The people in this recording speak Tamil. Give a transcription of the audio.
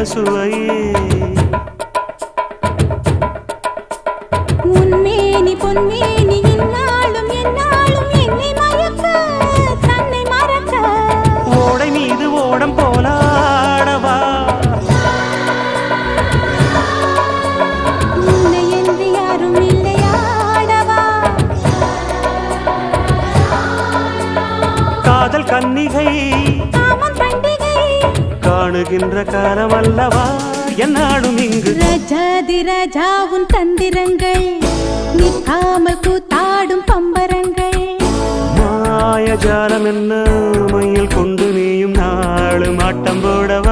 சுவையே உன்மேனி பொன்மேனி இந்நாளும் எந்நாளும் என்னை மயக்க தன்னை மறக்க ஓடை மீது ஓடம் போலாடவா உன்னை என்று யாரும் இல்லையாடவா காதல் கன்னிகை காமம் பண்டிகை காணுகின்ற காலம் அல்லவா என்னாடும் இங்கு ரஜாதி ராஜாவும் தந்திரங்கள் நிற்காமல் கூத்தாடும் பம்பரங்கள் மாயஜாலம் என்ன மையில் கொண்டு நீயும் நாளும் ஆட்டம் போடவா